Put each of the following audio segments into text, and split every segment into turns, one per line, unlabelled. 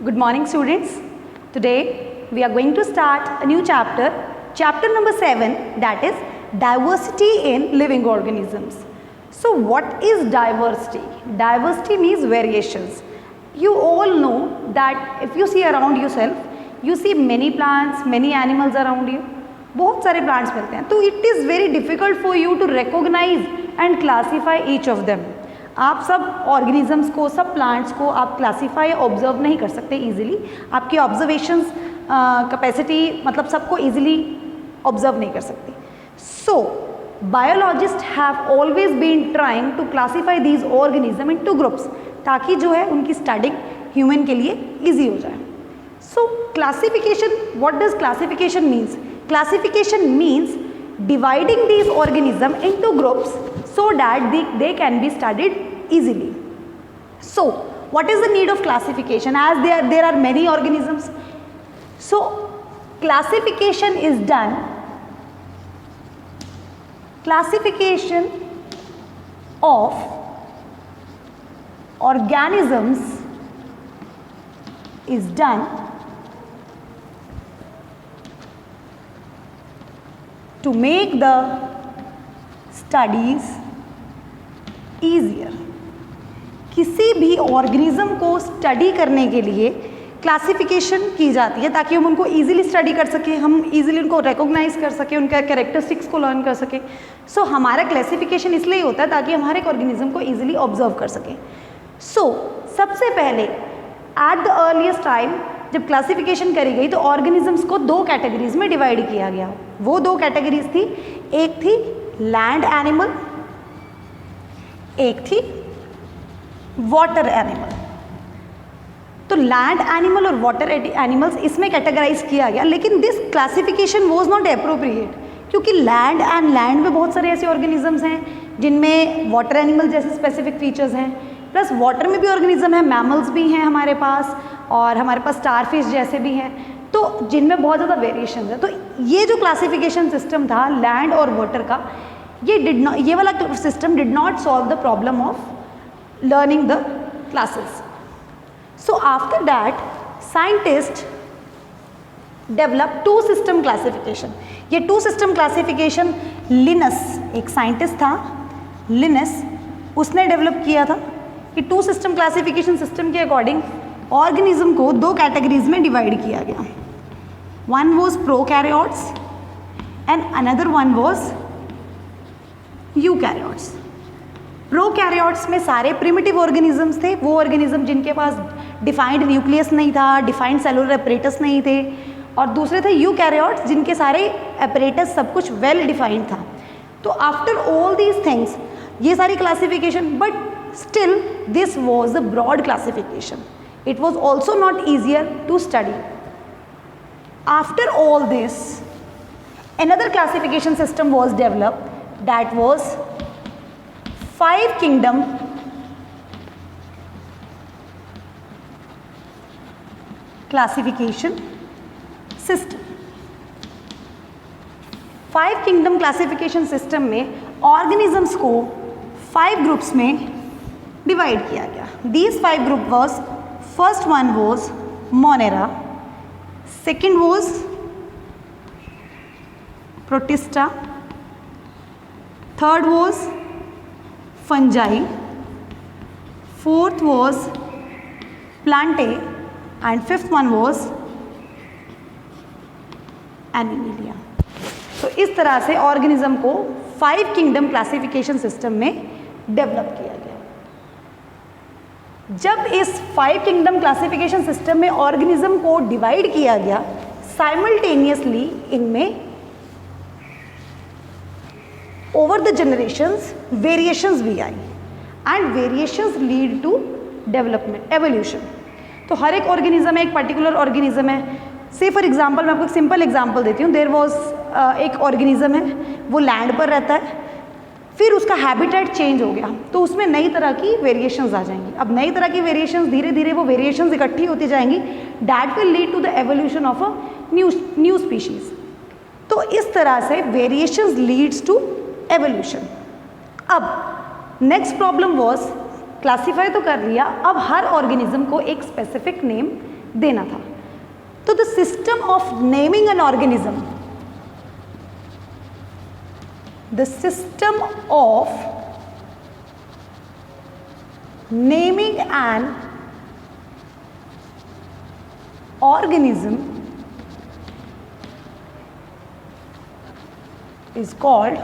Good morning, students. Today we are going to start a new chapter, chapter number 7, that is diversity in living organisms. So what is diversity? Diversity means variations. You all know that if you see around yourself, you see many plants, many animals around you. बहुत सारे plants मिलते हैं, तो it is very difficult for you to recognize and classify each of them. आप सब organisms को, सब plants को आप क्लासीफाई ऑब्जर्व नहीं कर सकते इजीली. आपकी ऑब्जर्वेशंस कैपेसिटी मतलब सबको इजीली ऑब्जर्व नहीं कर सकते. So biologists have always been trying to classify these organisms into groups, ताकि जो है उनकी स्टडिंग ह्यूमन के लिए ईजी हो जाए. सो classification, what does classification means? Classification means dividing these organisms into groups so that they can be studied easily. So what is the need of classification, as there are many organisms? So classification is done, classification of organisms is done to make the studies easier. किसी भी organism को study करने के लिए classification की जाती है ताकि हम उनको इजीली स्टडी कर सकें, हम इजीली उनको रिकॉग्नाइज कर सकें, उनका कैरेक्टरिस्टिक्स को लर्न कर सकें. सो हमारा क्लासिफिकेशन इसलिए होता है ताकि हम हर एक ऑर्गेनिज्म को इजीली ऑब्जर्व कर सकें. सो सबसे पहले एट द अर्लीस्ट टाइम जब क्लासिफिकेशन करी गई तो ऑर्गेनिजम्स को दो कैटेगरीज में डिवाइड किया गया. वो दो कैटेगरीज थी, एक थी लैंड एनिमल, एक थी वाटर एनिमल. तो लैंड एनिमल और वाटर एनिमल्स इसमें कैटेगराइज किया गया, लेकिन this classification was not appropriate, क्योंकि लैंड में बहुत सारे ऐसे ऑर्गेनिजम्स हैं जिनमें वाटर एनिमल जैसे स्पेसिफिक फीचर्स हैं, प्लस वाटर में भी ऑर्गेनिज्म है, मैमल्स भी हैं हमारे पास, और हमारे पास स्टारफिश जैसे भी हैं, तो जिनमें बहुत ज़्यादा वेरिएशन है. तो ये जो क्लासिफिकेशन सिस्टम था लैंड और वाटर का, ये वाला system did not solve the problem of learning the classes. So after that scientist develop two system classification. ये टू सिस्टम क्लासिफिकेशन लिनस, एक साइंटिस्ट था लिनस, उसने डेवलप किया था कि टू सिस्टम क्लासिफिकेशन सिस्टम के अकॉर्डिंग ऑर्गेनिज्म को दो कैटेगरीज में डिवाइड किया गया. One was prokaryotes and another one was eukaryotes. Prokaryotes में सारे प्रिमिटिव ऑर्गेनिजम्स थे, वो ऑर्गेनिज्म जिनके पास डिफाइंड न्यूक्लियस नहीं था, डिफाइंड सेलुलर एपरेटस नहीं थे, और दूसरे थे यूकैरियोट्स जिनके सारे एपरेटस सब कुछ वेल डिफाइंड था. तो आफ्टर ऑल दीज थिंग्स ये सारी classification, but still this was a broad classification. It was also not easier to study. After all this, another classification system was developed, that was five kingdom classification system. Five kingdom classification system में organisms को 5 groups में divide किया गया. These 5 group was, first one was Monera, second was Protista, third was Fungi, fourth was Plantae, and fifth one was Animalia. तो इस तरह से organism को 5 किंगडम क्लासिफिकेशन सिस्टम में डेवलप किया गया. जब इस 5 किंगडम क्लासिफिकेशन सिस्टम में ऑर्गेनिज्म को डिवाइड किया गया, साइमल्टेनियसली इनमें ओवर द जनरेशंस वेरिएशंस भी आई, and variations lead to development, evolution. तो हर एक ऑर्गेनिज्म है, एक पर्टिकुलर ऑर्गेनिज्म है. से फॉर एग्जांपल मैं आपको एक सिंपल एग्जांपल देती हूँ. देयर वाज एक ऑर्गेनिज्म है, वो लैंड पर रहता है, फिर उसका हैबिटेट चेंज हो गया, तो उसमें नई तरह की वेरिएशंस आ जाएंगी. अब नई तरह की वेरिएशंस, धीरे धीरे वो वेरिएशंस इकट्ठी होती जाएंगी, that will lead to the evolution of a new species. तो इस तरह से वेरिएशंस लीड्स टू एवोल्यूशन. अब नेक्स्ट प्रॉब्लम वाज, क्लासीफाई तो कर लिया, अब हर ऑर्गेनिज्म को एक स्पेसिफिक नेम देना था। तो the system of naming an organism, the system of naming an organism is called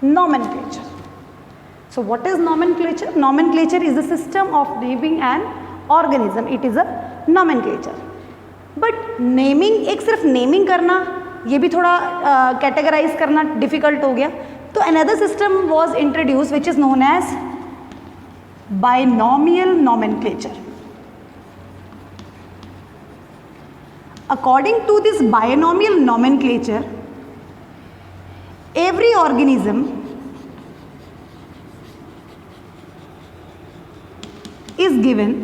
nomenclature. So what is nomenclature? Nomenclature is the system of naming an organism. It is a nomenclature. But naming, एक सिर्फ naming करना, ये भी थोड़ा categorize करना difficult हो गया. तो another system was introduced which is known as binomial nomenclature. According to this binomial nomenclature, every organism is given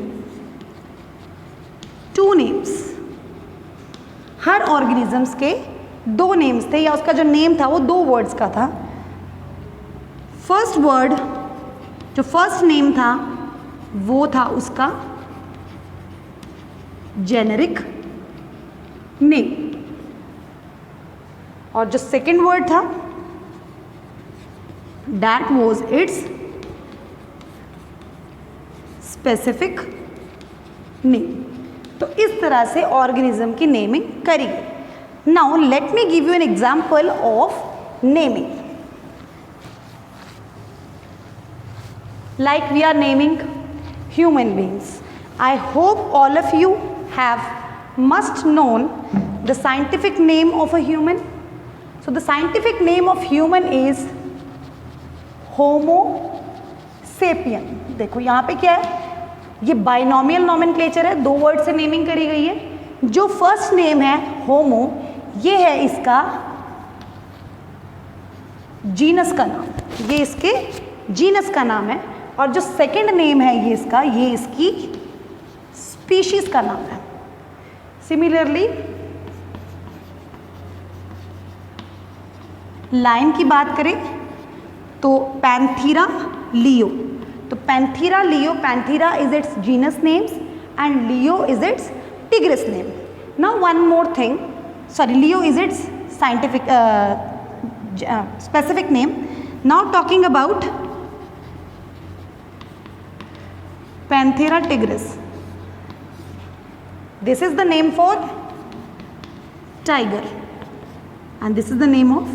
two names. Her organisms के दो names थे, या उसका जो name था वो दो words का था. First word, जो फर्स्ट नेम था वो था उसका जेनेरिक नेम, और जो सेकेंड वर्ड था that was it's specific name. तो इस तरह से ऑर्गेनिज्म की नेमिंग करी गई. Now let me give you an example of naming. Like we are naming human beings. I hope all of you must known the scientific name of a human. So the scientific name of human is Homo sapien. देखो यहाँ पे क्या है, ये binomial nomenclature है, दो word से naming करी गई है. जो फर्स्ट नेम है होमो, ये है इसका जीनस का नाम, ये इसके जीनस का नाम है. और जो सेकंड नेम है ये इसका, ये इसकी स्पीशीज का नाम है. सिमिलरली लाइन की बात करें तो पैंथीरा लियो, तो Panthera leo, Panthera is its genus names and leo is its tigris name. Now one more thing, sorry, leo is its scientific specific name. Now talking about Panthera tigris. This is the name for tiger and this is the name of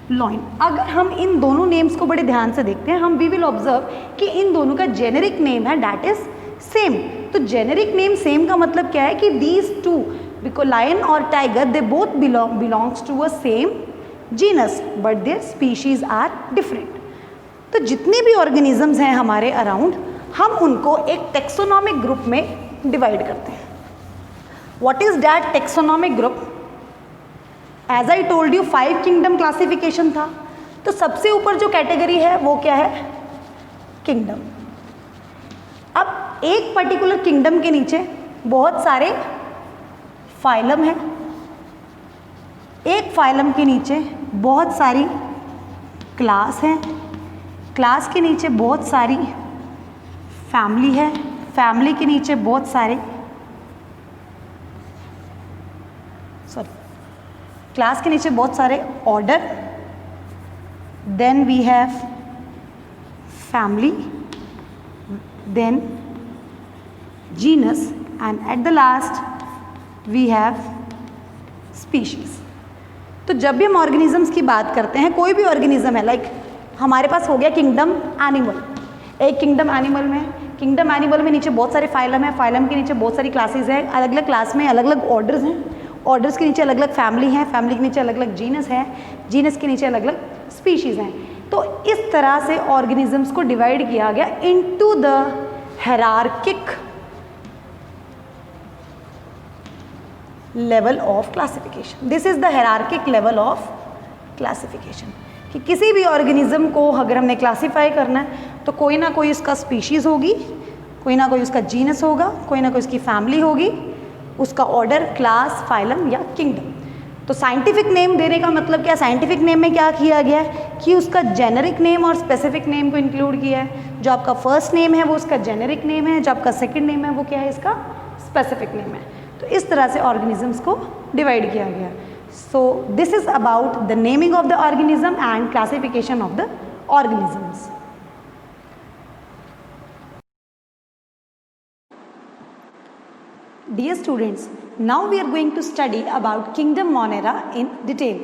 lion. अगर हम इन दोनों names को बड़े ध्यान से देखते हैं, हम we will observe कि इन दोनों का जेनेरिक नेम है that is same. तो जेनेरिक नेम सेम का मतलब क्या है कि these two, because lion और tiger they both belongs to a same genus but their species are different. तो जितने भी ऑर्गेनिजम्स हैं हमारे अराउंड, हम उनको एक टेक्सोनॉमिक ग्रुप में डिवाइड करते हैं. What is that taxonomic group? As I told you 5 kingdom classification था. तो सबसे ऊपर जो कैटेगरी है वो क्या है? किंगडम. अब एक पर्टिकुलर किंगडम के नीचे बहुत सारे फाइलम हैं, एक फाइलम के नीचे बहुत सारी क्लास हैं, क्लास के नीचे बहुत सारी फैमिली है, फैमिली के नीचे बहुत सारे क्लास के नीचे बहुत सारे order, then we have family, then genus and at the last we have species. तो जब भी हम ऑर्गेनिजम्स की बात करते हैं, कोई भी ऑर्गेनिज्म है, लाइक हमारे पास हो गया किंगडम एनिमल. एक किंगडम एनिमल में नीचे बहुत सारे फाइलम है, फाइलम के नीचे बहुत सारी क्लासेस हैं, अलग अलग क्लास में अलग अलग ऑर्डर्स हैं, ऑर्डर्स के नीचे अलग अलग फैमिली हैं, फैमिली के नीचे अलग अलग जीनस है, जीनस के नीचे अलग अलग स्पीशीज़ हैं. तो इस तरह से ऑर्गेनिजम्स को डिवाइड किया गया into the hierarchic level of classification. This is the hierarchic level of classification. कि किसी भी ऑर्गेनिज्म को अगर हमने क्लासीफाई करना है तो कोई ना कोई उसका स्पीशीज़ होगी, कोई ना कोई उसका जीनस होगा, कोई ना कोई उसकी फैमिली होगी, उसका ऑर्डर, क्लास, फाइलम या किंगडम. तो साइंटिफिक नेम देने का मतलब क्या? साइंटिफिक नेम में क्या किया गया है कि उसका जेनेरिक नेम और स्पेसिफिक नेम को इंक्लूड किया है. जो आपका फर्स्ट नेम है वो उसका जेनेरिक नेम है, जो आपका सेकंड नेम है वो क्या है, इसका स्पेसिफिक नेम है। तो इस तरह से ऑर्गेनिजम्स को डिवाइड किया गया। सो this is about the naming of the organism and classification of the organisms. Dear students, now we are going to study about kingdom Monera in detail.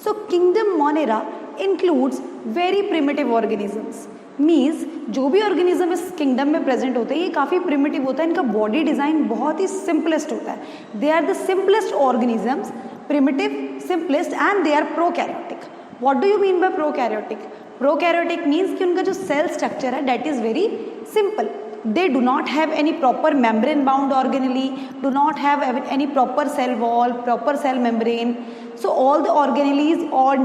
So kingdom Monera includes very primitive organisms. Means जो भी organism इस kingdom में present होते हैं ये काफ़ी primitive होता है, इनका body design बहुत ही simplest होता है. They are the simplest organisms, primitive, simplest and they are prokaryotic. What do you mean by prokaryotic? Prokaryotic means कि उनका जो cell structure है that is very simple. They do not have any proper membrane bound organelle, do not have any proper cell wall, proper cell membrane. So all the organelles or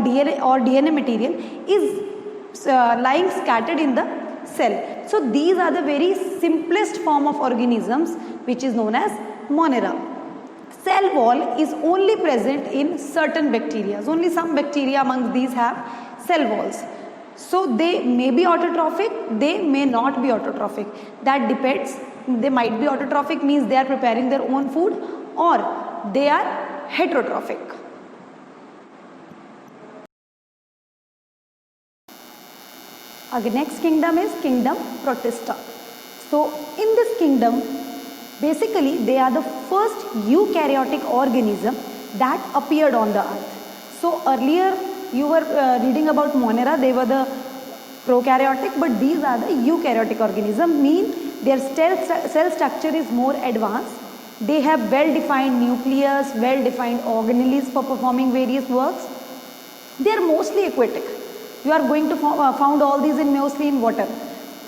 DNA material is lying scattered in the cell. So these are the very simplest form of organisms which is known as Monera. Cell wall is only present in certain bacteria. Only some bacteria among these have cell walls. So they may be autotrophic, they may not be autotrophic. That depends. They might be autotrophic means they are preparing their own food, or they are heterotrophic. Our next kingdom is kingdom Protista. So in this kingdom, basically they are the first eukaryotic organism that appeared on the earth. So earlier you were reading about Monera, they were the prokaryotic, but these are the eukaryotic organisms, mean their cell structure is more advanced. They have well-defined nucleus, well-defined organelles for performing various works. They are mostly aquatic. You are going to found all these in mostly in water.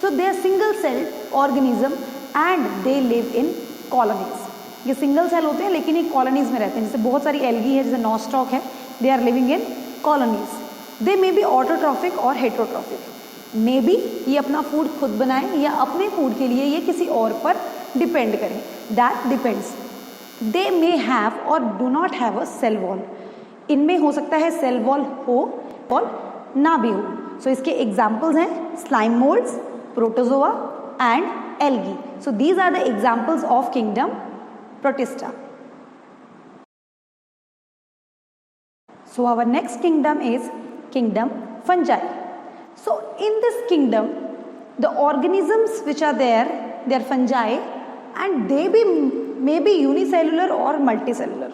So they are single-celled organism and they live in colonies. ये single cell होते हैं लेकिन ये colonies में रहते हैं, जैसे बहुत सारी algae है, जैसे nostoc है, they are living in colonies. They may be autotrophic or heterotrophic. May be ये अपना फूड खुद बनाएं या अपने फूड के लिए ये किसी और पर डिपेंड करें. That depends. They may have or do not have a cell wall. इनमें हो सकता है cell wall हो और ना भी हो. So इसके examples हैं slime molds, protozoa and algae. So these are the examples of kingdom Protista. So our next kingdom is kingdom fungi. So in this kingdom, the organisms which are there, they are fungi and they may be unicellular or multicellular.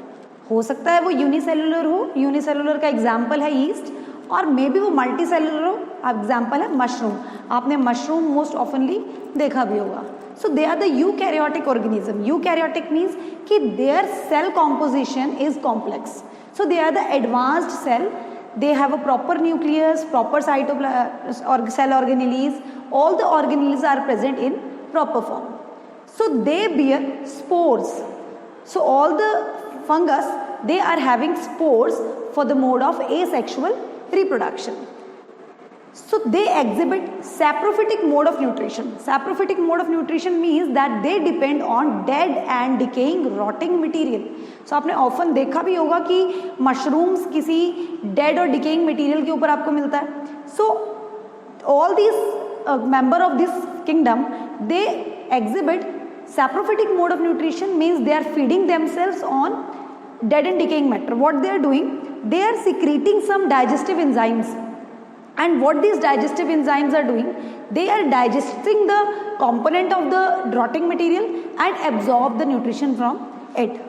हो सकता है वो unicellular हो, unicellular का example है yeast, और may be वो multicellular हो, example है mushroom. आपने mushroom most oftenly देखा भी होगा. So they are the eukaryotic organism. Eukaryotic means कि their cell composition is complex. So they are the advanced cell. They have a proper nucleus, proper cytoplasm or cell organelles. All the organelles are present in proper form. So they bear spores. So all the fungus, they are having spores for the mode of asexual reproduction. So they exhibit saprophytic mode of nutrition. Saprophytic mode of nutrition means that they depend on dead and decaying rotting material. So आपने often देखा भी होगा कि mushrooms किसी dead और decaying material के ऊपर आपको मिलता है. So all these member of this kingdom, they exhibit saprophytic mode of nutrition, means they are feeding themselves on dead and decaying matter. What they are doing? They are secreting some digestive enzymes. And what these digestive enzymes are doing, they are digesting the component of the rotting material and absorb the nutrition from it.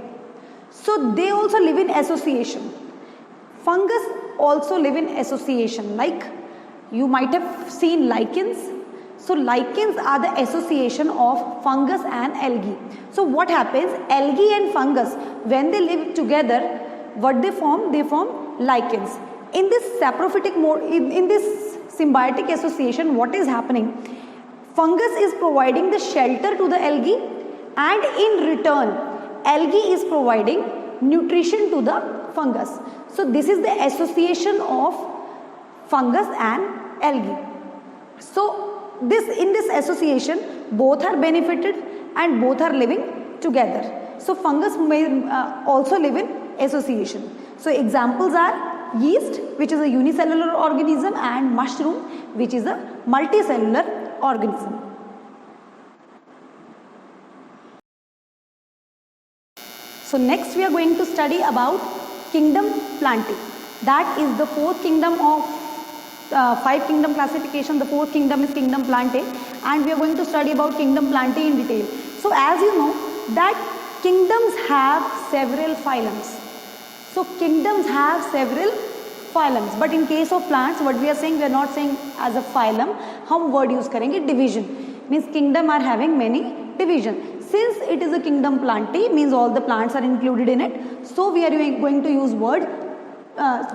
So they also live in association. Fungus also live in association, like you might have seen lichens. So lichens are the association of fungus and algae. So what happens? Algae and fungus, when they live together, what they form? They form lichens. In this saprophytic mode, in this symbiotic association, what is happening? Fungus is providing the shelter to the algae, and in return, algae is providing nutrition to the fungus. So this is the association of fungus and algae. So in this association, both are benefited and both are living together. So fungus may also live in association. So examples are yeast, which is a unicellular organism, and mushroom, which is a multicellular organism. So next we are going to study about kingdom Plantae. That is the fourth kingdom of 5 kingdom classification. The fourth kingdom is kingdom Plantae, and we are going to study about kingdom Plantae in detail. So as you know that kingdoms have several phylums. So kingdoms have several phylums, but in case of plants what we are saying, we are not saying as a phylum, हम word use करेंगे division, means kingdom are having many division. Since it is a kingdom Plantae, means all the plants are included in it, so we are going to use word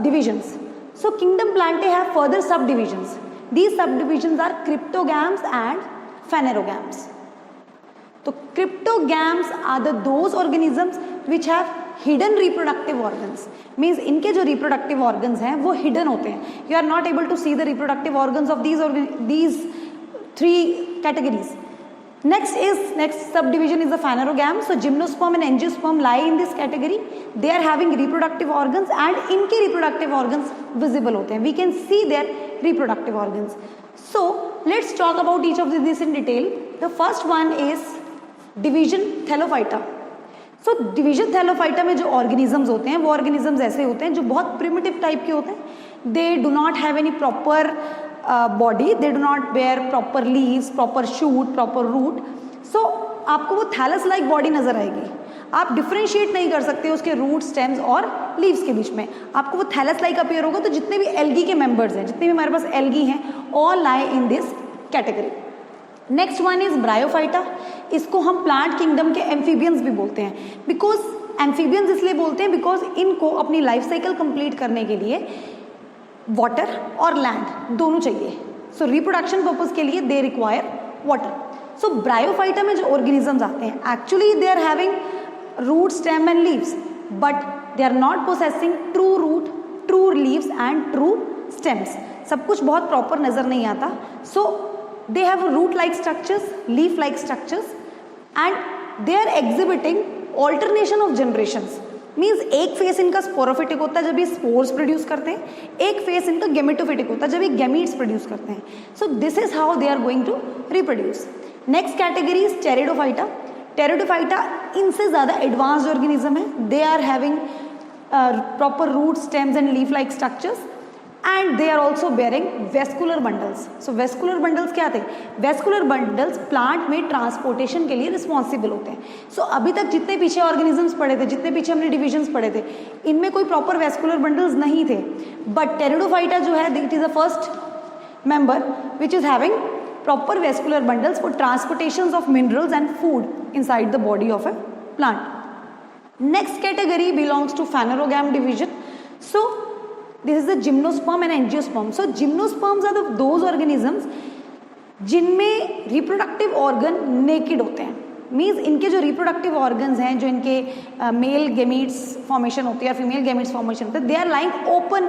divisions. So kingdom Plantae have further subdivisions. These subdivisions are cryptogams and phanerogams. So cryptogams are those organisms which have hidden reproductive organs. Means इनके जो reproductive organs हैं वो hidden होते हैं. You are not able to see the reproductive organs of these 3 categories. Next subdivision is the phanerogam. So gymnosperm and angiosperm lie in this category. They are having reproductive organs and इनके reproductive organs visible होते हैं. We can see their reproductive organs. So let's talk about each of these in detail. The first one is division Thellophyta. So division Thellophyta में जो organisms होते हैं वो organisms ऐसे होते हैं जो बहुत primitive type के होते हैं. They do not have any proper body, they do not bear proper leaves, proper shoot, proper root. So आपको वो thallus like body नजर आएगी. आप differentiate नहीं कर सकते उसके root, stems और leaves के बीच में. आपको वो thallus like appear होगा. तो जितने भी algae के members हैं, जितने भी हमारे पास algae हैं, all lie in this category. Next one is Bryophyta. इसको हम plant kingdom के amphibians भी बोलते हैं. Because amphibians इसलिए बोलते हैं because इनको अपनी life cycle complete करने के लिए वाटर और लैंड दोनों चाहिए. सो रिप्रोडक्शन पर्पज के लिए they require water. So Bryophyta में जो ऑर्गेनिजम्स आते हैं actually they are having root, stem and leaves, but they are not possessing true root, true leaves and true stems. सब कुछ बहुत प्रॉपर नजर नहीं आता. So they have root like structures, leaf like structures and they are exhibiting alternation of generations. Means एक phase इनका sporophytic होता है जब ये स्पोर्स प्रोड्यूस करते हैं, एक फेस इनका गेमेटोफिटिक होता है जब ये गैमीट्स प्रोड्यूस करते हैं. So this is how they are going to reproduce. Next category is pteridophyta. Pteridophyta इनसे ज़्यादा एडवांस्ड ऑर्गेनिज्म है. They are having proper root, stems and leaf like structures and they are also bearing vascular bundles. So vascular bundles क्या थे? Vascular bundles plant में transportation के लिए responsible होते हैं. सो अभी तक जितने पीछे ऑर्गेनिजम्स पढ़े थे, जितने पीछे हमने डिविजन्स पढ़े थे, इनमें कोई प्रॉपर वेस्कुलर बंडल्स नहीं थे. बट टेरिडोफाइटा जो है it is the first member which is having proper vascular bundles for transportation of minerals and food inside the body of a plant. Next category belongs to phanerogam division. So this is the gymnosperm and angiosperm. So gymnosperms are those organisms जिनमें reproductive organ naked होते हैं. Means इनके जो reproductive organs हैं, जो इनके mail gametes formation होती है और फीमेल गेमीट्स फॉर्मेशन होते हैं, they are lying open,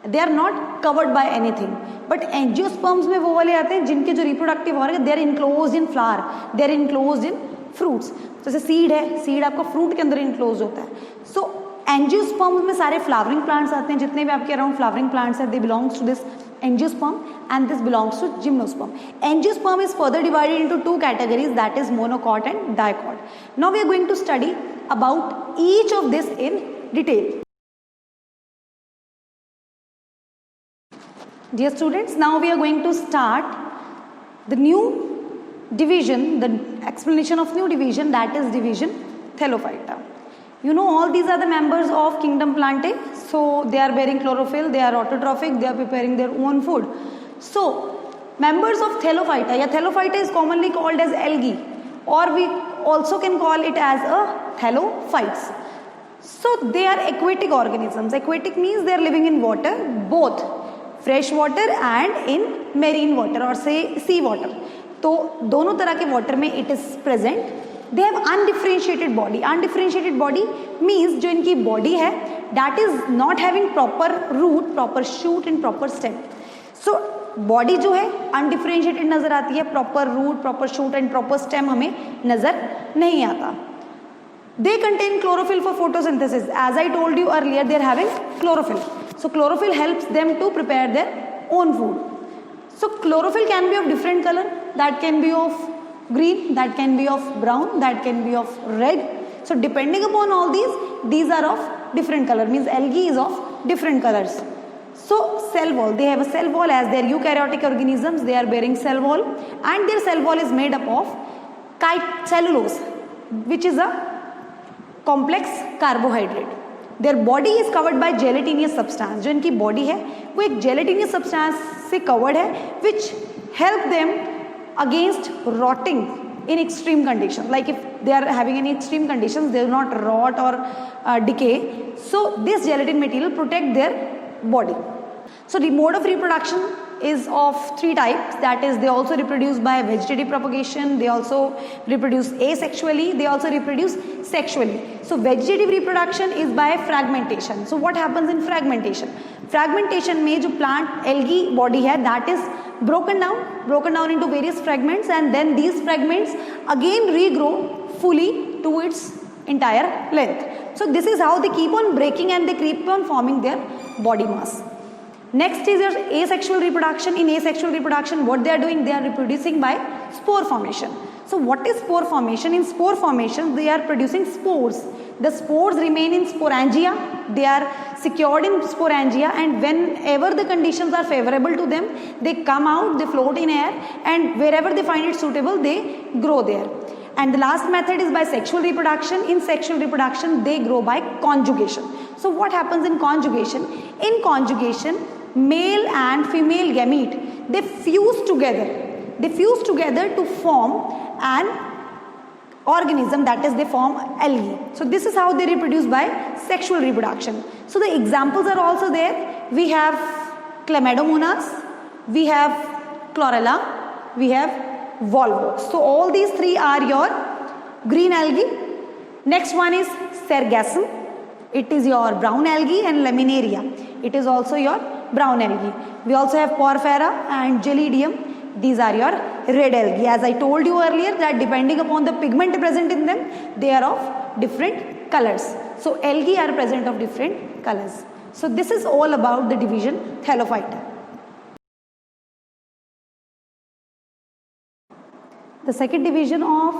they are not covered by anything. But angiosperms में वो वाले आते हैं जिनके जो reproductive organ they are enclose in flower, they are enclose in fruits. जैसे सीड है, सीड आपका फ्रूट के अंदर इनक्लोज होता है. सो एंजियोस्पर्म्स में सारे फ्लावरिंग प्लांट्स आते हैं. जितने भी आपके अराउंड फ्लावरिंग प्लांट्स हैं, they belongs to this angiosperm and this belongs to gymnosperm. Angiosperm is further divided into 2 categories, that is monocot and dicot. Now we are going to study about each of this in detail. Dear students, now we are going to start the new division, the explanation of new division, that is division Thellophyta. You know all these are the members of kingdom Plantae. So they are bearing chlorophyll, they are autotrophic, they are preparing their own food. So members of Thellophyta, या Thellophyta is commonly called as algae, or we also can call it as a thellophytes. So they are aquatic organisms. Aquatic means they are living in water, both fresh water and in marine water or say sea water. तो दोनों तरह के water में it is present. They have undifferentiated body. Undifferentiated body means जो इनकी body है that is not having proper root, proper shoot and proper stem. So body जो है undifferentiated नजर आती है, proper root, proper shoot and proper stem हमें नजर नहीं आता. They contain chlorophyll for photosynthesis. As I told you earlier, they are having chlorophyll. So chlorophyll helps them to prepare their own food. So chlorophyll can be of different color, that can be of green, that can be of brown, that can be of red. So depending upon all these are of different color, means algae is of different colors. So cell wall, they have a cell wall as they are eukaryotic organisms, they are bearing cell wall, and their cell wall is made up of cellulose, which is a complex carbohydrate. Their body is covered by gelatinous substance. जो इनकी body है वो एक gelatinous substance से covered है, which help them against rotting in extreme conditions. Like if they are having any extreme conditions, they will not rot or decay. So this gelatin material protect their body. So the mode of reproduction is of three types, that is they also reproduce by vegetative propagation, they also reproduce asexually, they also reproduce sexually. So vegetative reproduction is by fragmentation. So what happens in fragmentation? Fragmentation में जो plant algae body है, that is broken down into various fragments, and then these fragments again regrow fully to its entire length. So this is how they keep on breaking and they keep on forming their body mass. Next is your asexual reproduction. In asexual reproduction, what they are doing? They are reproducing by spore formation. So what is spore formation? In spore formation, they are producing spores. The spores remain in sporangia. They are secured in sporangia, and whenever the conditions are favorable to them, they come out, they float in air, and wherever they find it suitable, they grow there. And the last method is by sexual reproduction. In sexual reproduction, they grow by conjugation. So what happens in conjugation? In conjugation, male and female gamete, they fuse together. They fuse together to form an organism, that is they form algae. So this is how they reproduce by sexual reproduction. So the examples are also there. We have Chlamydomonas, we have Chlorella, we have Volvox. So all these three are your green algae. Next one is Sargassum. It is your brown algae, and Laminaria. It is also your brown algae. We also have Porphyra and Gelidium. These are your red algae. As I told you earlier that depending upon the pigment present in them, they are of different colors. So algae are present of different colors. So this is all about the division Thallophyta. The second division of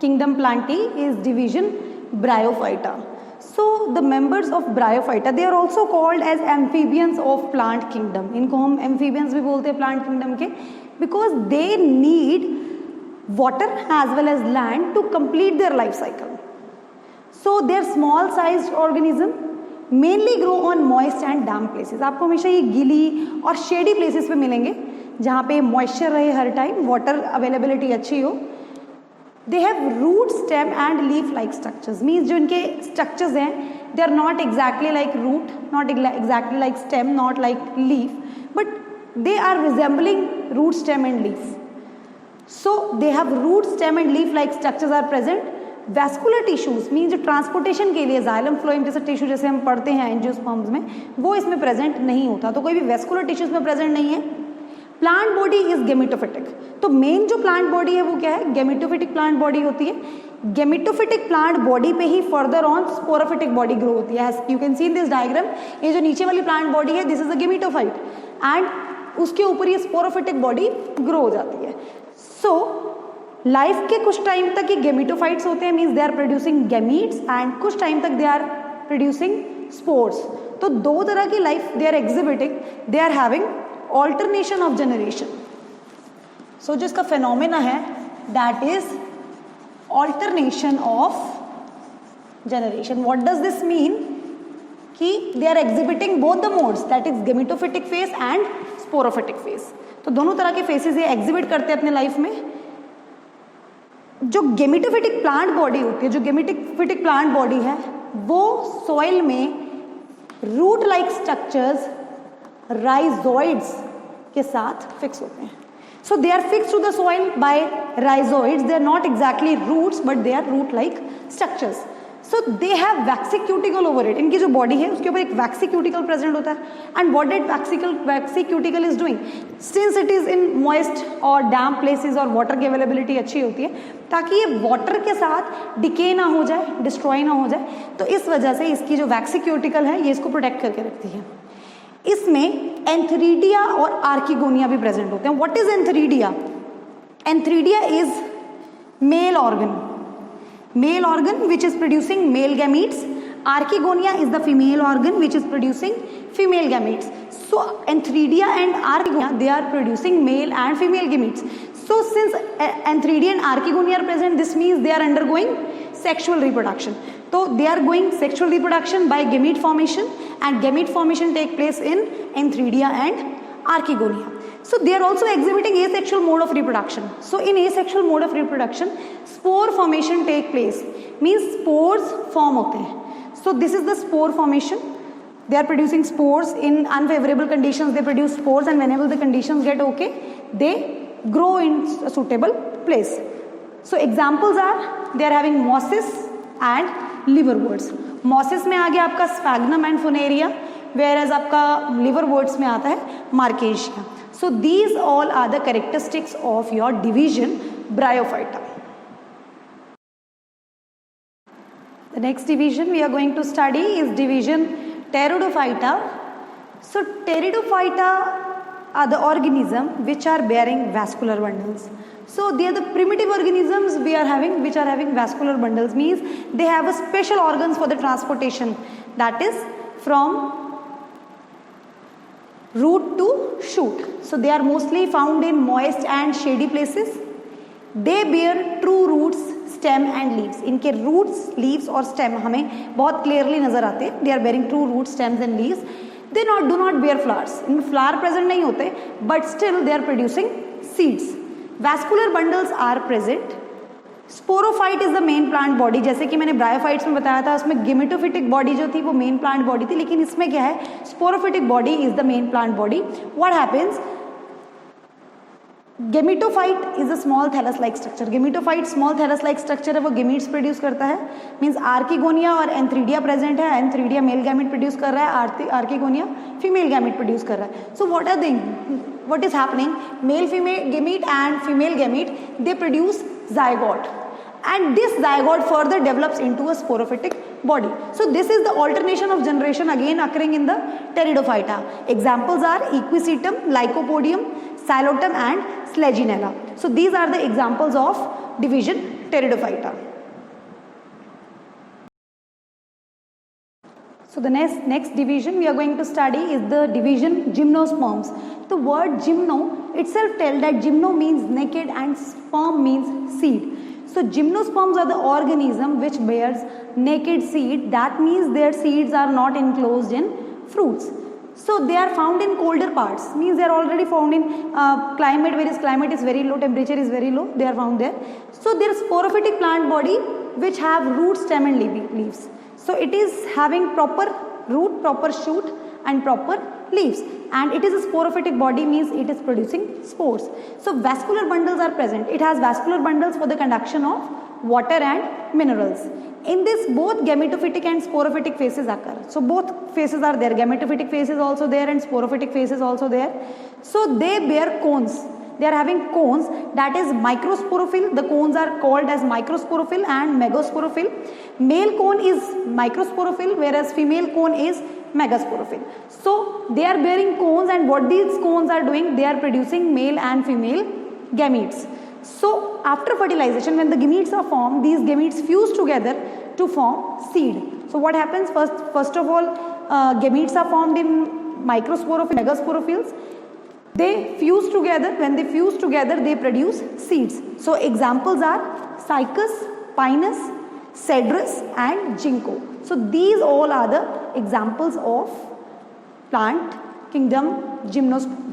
kingdom Plantae is division Bryophyta. So the members of Bryophyta, they are also called as amphibians of plant kingdom. इनको हम amphibians भी बोलते हैं plant kingdom के, because they need water as well as land to complete their life cycle. So they are small sized organism, mainly grow on moist and damp places. आपको हमेशा ये गीली और shady places पे मिलेंगे जहाँ पे moisture रहे हर time, water availability अच्छी हो. They have root, stem and leaf like structures. Means जो इनके structures हैं, they are not exactly like root, not exactly like stem, not like leaf, but they are resembling root, stem and leaf. So they have root, stem and leaf like structures are present. Vascular tissues means जो transportation के लिए xylem phloem जैसा tissue जैसे हम पढ़ते हैं angiosperms में, वो इसमें present नहीं होता. तो कोई भी vascular tissues में present नहीं है. Plant body is gametophytic. तो मेन जो प्लांट बॉडी है वो क्या है? गेमेटोफिटिक प्लांट बॉडी होती है. गेमेटोफिटिक प्लांट बॉडी पे ही further on sporophytic body grow होती है. You can see in this diagram, ये जो नीचे वाली प्लांट बॉडी है this is a gametophyte, and उसके ऊपर ये स्पोरोफिटिक बॉडी ग्रो हो जाती है. सो लाइफ के कुछ टाइम तक ये गेमेटोफाइट्स होते हैं, means they are producing gametes, and कुछ टाइम तक दे आर प्रोड्यूसिंग स्पोर्स. तो दो तरह की life they are exhibiting. They are having alternation of generation. So जो इसका phenomena है that is alternation of generation. What does this mean? कि they are exhibiting both the modes, that is gametophytic phase and sporophytic phase. तो दोनों तरह के phases ये exhibit करते हैं अपने life में. जो gametophytic plant body होती है, जो gametophytic plant body है, वो soil में root like structures rhizoids के साथ फिक्स होते हैं. So they are fixed to the soil by rhizoids. They are not exactly roots, but they are root like structures. So they have waxy cuticle over it. इनकी जो body है उसके ऊपर एक waxy cuticle present होता है. And what that waxy cuticle is doing? Since it is in moist or damp places और water की availability अच्छी होती है, ताकि ये water के साथ decay ना हो जाए, destroy ना हो जाए, तो इस वजह से इसकी जो waxy cuticle है ये इसको protect करके रखती है. इसमें एंथरीडिया और आर्किगोनिया भी प्रेजेंट होते हैं. What is antheridia? Antheridia is male organ which is producing male gametes. Archegonia is the female organ which is producing female gametes. So Antheridia and Archegonia, they are producing male and female gametes. So since Antheridia and Archegonia are present, this means they are undergoing sexual reproduction. So they are going sexual reproduction by gamete formation, and gamete formation take place in Antheridia and Archegonia. So they are also exhibiting asexual mode of reproduction. So in asexual mode of reproduction, spore formation take place. Means spores form होते हैं. So this is the spore formation. They are producing spores in unfavorable conditions. They produce spores, and whenever the conditions get okay, they grow in a suitable place. So examples are, they are having mosses and liverworts. Mosses में आ गया आपका sphagnum and funaria, whereas आपका liverworts में आता है marcasia. So these all are the characteristics of your division Bryophyta. The next division we are going to study is division Pteridophyta. So Pteridophyta are the organism which are bearing vascular bundles. So they are the primitive organisms we are having which are having vascular bundles, means they have a special organs for the transportation, that is from root to shoot. So they are mostly found in moist and shady places. They bear true roots, stem and leaves. इनके roots, leaves और stem हमें बहुत clearly नजर आते हैं. They are bearing true roots, stems and leaves. They do not bear flowers. इनमें flower present नहीं होते, but still they are producing seeds. Vascular bundles are present. Sporophyte is the main plant body. जैसे कि मैंने bryophytes में बताया था, उसमें गेमेटोफिटिक बॉडी जो थी वो मेन प्लांट बॉडी थी, लेकिन इसमें क्या है, sporophytic body is the main plant body. What happens? Gametophyte is a small thallus like structure. Gametophyte small thallus like structure है, वो गेमीट्स प्रोड्यूस करता है. मींस आर्किगोनिया और एंथरीडिया प्रेजेंट है. एंथरीडिया मेल गैमेट प्रोड्यूस कर रहा है, आर्किगोनिया फीमेल गैमेट प्रोड्यूस कर रहा है. सो what is happening? Male female gamete and female gamete, they produce zygote, and this zygote further develops into a sporophytic body. So this is the alternation of generation again occurring in the Pteridophyta. Examples are Equisetum, Lycopodium, Psilotum and Slegionella. So these are the examples of division Pteridophyta. So the next division we are going to study is the division Gymnosperms. The word gymno itself tells that gymno means naked and sperm means seed. So gymnosperms are the organism which bears naked seed. That means their seeds are not enclosed in fruits. So they are found in colder parts, means they are already found in climate where climate is very low, temperature is very low, they are found there. So there is sporophytic plant body which have root, stem and leaves. So it is having proper root, proper shoot and proper leaves, and it is a sporophytic body, means it is producing spores. So vascular bundles are present. It has vascular bundles for the conduction of water and minerals. In this both gametophytic and sporophytic phases occur. So both phases are there. Gametophytic phase is also there and sporophytic phase is also there. So they bear cones. They are having cones, that is microsporophyll. The cones are called as microsporophyll and megasporophyll. Male cone is microsporophyll, whereas female cone is megasporophyll. So they are bearing cones, and what these cones are doing, they are producing male and female gametes. So after fertilization, when the gametes are formed, these gametes fuse together to form seed. So what happens? First of all, gametes are formed in microsporophyll, megasporophylls. They fuse together. When they fuse together, they produce seeds. So examples are Cycas, Pinus, Cedrus and Ginkgo. So these all are the examples of plant kingdom Gymnosperm.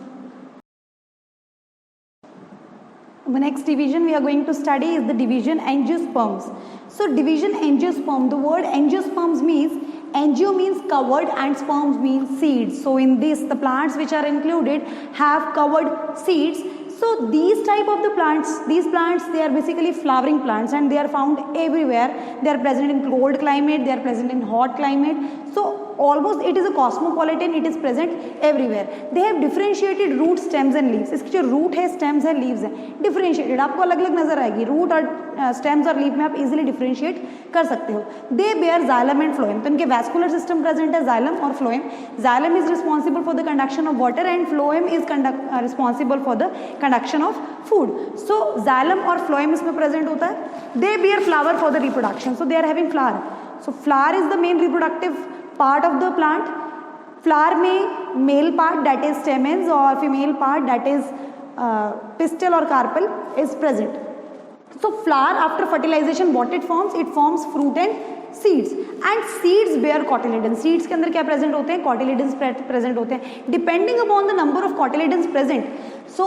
The next division we are going to study is the division Angiosperms. So division Angiosperm, the word Angiosperms means, angio means covered and sperms means seeds. So in this, the plants which are included have covered seeds. So these type of the plants, these plants, they are basically flowering plants and they are found everywhere. They are present in cold climate, they are present in hot climate. So almost it is a cosmopolitan, it is present everywhere. They have differentiated root, stems and leaves. इसकी जो root है, stems है, leaves है, differentiated. आपको अलग अलग नजर आएगी. रूट और स्टेम्स और लीव में आप इजीली डिफरेंशिएट कर सकते हो. They bear xylem and phloem. तो इनके वैस्कुलर सिस्टम प्रेजेंट है, जाइलम और phloem. Xylem is responsible for the conduction of water and phloem is responsible for the conduction of food. So xylem और phloem इसमें present होता है. They bear flower for the reproduction. So they are having flower. So flower is the main reproductive part of the plant. Flower में male part that is stamens और female part that is pistil और carpel is present. So flower after fertilization what it forms? It forms fruit and seeds. And seeds bear cotyledons. Seeds के अंदर क्या present होते हैं? Cotyledons present होते हैं. Depending upon the number of cotyledons present, so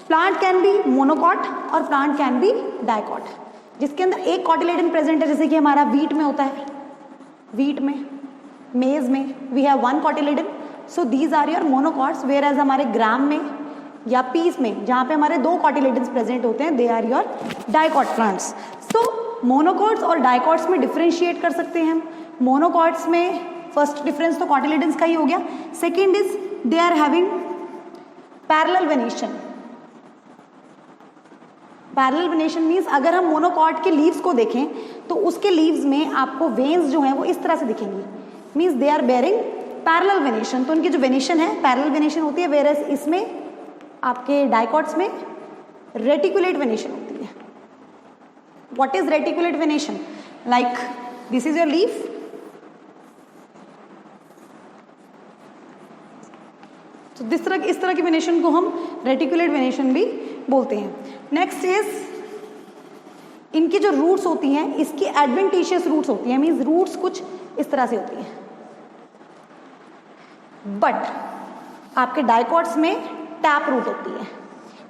plant can be monocot और plant can be dicot. जिसके अंदर एक cotyledon present है, जैसे कि हमारा wheat में होता है. Wheat में, maize में we have one cotyledon. So these are your monocots. Whereas हमारे gram में या पीस में जहाँ पे हमारे दो कॉटिलेडन्स प्रेजेंट होते हैं, they are your dicot plants. So monocots और डाइकॉट्स में डिफरेंशिएट कर सकते हैं हम. मोनोकॉट्स में फर्स्ट डिफरेंस तो कॉटिलेडन्स का ही हो गया. Second is they are having parallel venation. Parallel venation means अगर हम मोनोकॉट के लीव्स को देखें तो उसके लीव्स में आपको वेन्स जो हैं वो इस तरह से दिखेंगी. Means they are bearing parallel venation. तो उनकी जो वेनेशन है पैरेलल वेनेशन होती है. वेयरएज इसमें आपके डाइकॉट्स में रेटिकुलेट वेनेशन होती है. What is reticulate venation? Like this is your leaf. तो इस तरह की वेनेशन को हम रेटिकुलेट वेनेशन भी बोलते हैं. नेक्स्ट इज इनकी जो रूट्स होती हैं, इसकी एडवेंटिशियस रूट्स होती हैं. मीन्स रूट्स कुछ इस तरह से होती हैं. बट आपके डाइकॉट्स में टैप रूट होती है.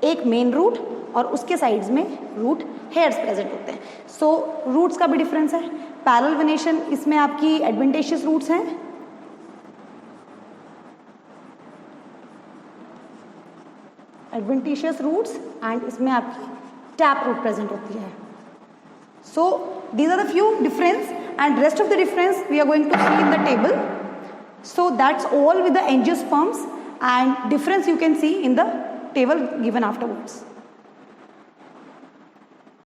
एक मेन रूट और उसके साइड्स में रूट हेयर्स प्रेजेंट होते हैं. सो रूट्स का भी डिफरेंस है. पैरेलल वेनेशन इसमें आपकी एडवेंटिशियस रूट्स हैं. एडवेंटिशियस रूट्स एंड इसमें आपकी टैप रूट प्रेजेंट होती है. So these are the few difference and rest of the difference we are going to see in the table. So that's all with the angiosperms, and difference you can see in the table given afterwards.